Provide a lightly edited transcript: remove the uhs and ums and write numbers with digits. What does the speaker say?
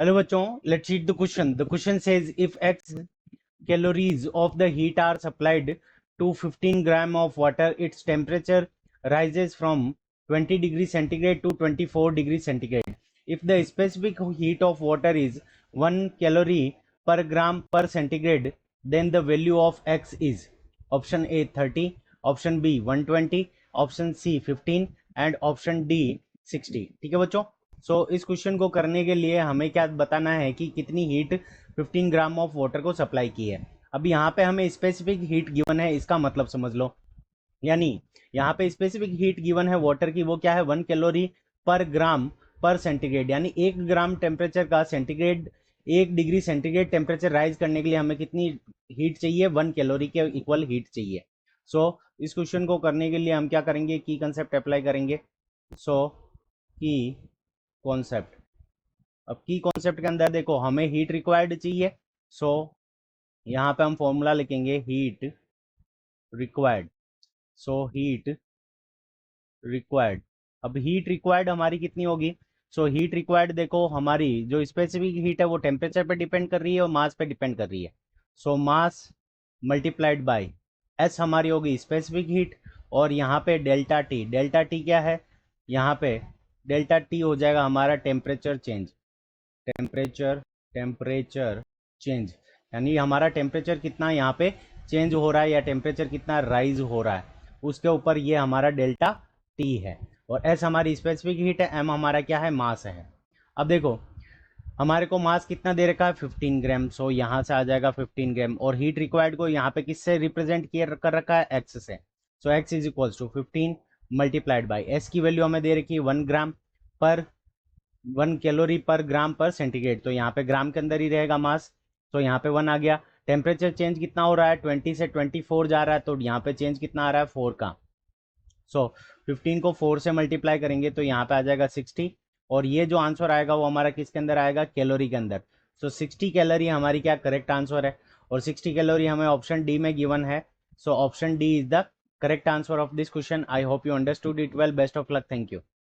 Hello बच्चों, let's read the question. The question says if x calories of the heat are supplied to 15 gram of water, its temperature rises from 20 degrees centigrade to 24 degrees centigrade. If the specific heat of water is 1 calorie per gram per centigrade, then the value of x is option A 30, option B 120, option C 15 and option D 60. ठीक है बच्चों. इस question को करने के लिए हमें क्या बताना है कि कितनी हीट 15 ग्राम ऑफ वाटर को सप्लाई की है. अब यहाँ पे हमें स्पेसिफिक हीट गिवन है, इसका मतलब समझ लो. यानी यहाँ पे स्पेसिफिक हीट गिवन है वाटर की, वो क्या है 1 कैलोरी पर ग्राम पर सेंटीग्रेड. यानी 1 ग्राम टेम्परेचर का centigrade 1 degree centigrade temperature rise करने के लिए हमें कितनी हीट चाहिए, 1 कैलोरी के इक्वल हीट चाहिए. इस क्वेश्चन को करने के लिए हम क्या करेंगे, की कंसेप्ट अप्लाई करेंगे. की कॉन्सेप्ट. अब की कॉन्सेप्ट के अंदर देखो हमें हीट रिक्वायर्ड चाहिए. यहाँ पे हम फॉर्मूला लिखेंगे हीट रिक्वायर्ड. Heat required. अब हीट रिक्वायर्ड हमारी कितनी होगी. हीट रिक्वायर्ड देखो हमारी जो स्पेसिफिक हीट है वो टेम्परेचर पे डिपेंड कर रही है और मास पे डिपेंड कर रही है. मास मल्टीप्लाइड बाय एस हमारी होगी स्पेसिफिक हीट. और यहाँ पे डेल्टा टी. डेल्टा टी क्या है, यहाँ पे डेल्टा टी हो जाएगा हमारा टेम्परेचर चेंज. टेम्परेचर चेंज यानी हमारा टेम्परेचर कितना यहाँ पे चेंज हो रहा है या टेम्परेचर कितना राइज हो रहा है, उसके ऊपर ये हमारा डेल्टा टी है. और एस हमारी स्पेसिफिक हीट है, एम हमारा क्या है, मास है. अब देखो हमारे को मास कितना दे रखा है 15 ग्राम. यहाँ से आ जाएगा 15 ग्राम. और हीट रिक्वायर्ड को यहाँ पे किससे रिप्रेजेंट किया कर रखा है, एक्स से. X is equals to 15 multiplied by S की वैल्यू हमें दे रखी है 1 ग्राम पर 1 कैलोरी पर ग्राम पर सेंटीग्रेड. तो यहाँ पे ग्राम के अंदर ही रहेगा मास. यहाँ पे 1 आ गया. टेम्परेचर चेंज कितना हो रहा है, 20 से 24 जा रहा है, तो यहाँ पे चेंज कितना आ रहा है 4 का. 15 को 4 से मल्टीप्लाई करेंगे तो यहाँ पे आ जाएगा 60. और ये जो आंसर आएगा वो हमारा किसके अंदर आएगा, कैलोरी के अंदर. 60 कैलोरी हमारी क्या करेक्ट आंसर है. और 60 कैलोरी हमें ऑप्शन डी में गिवन है. Option D is the correct answer of this question. I hope you understood it well. Best of luck. Thank you.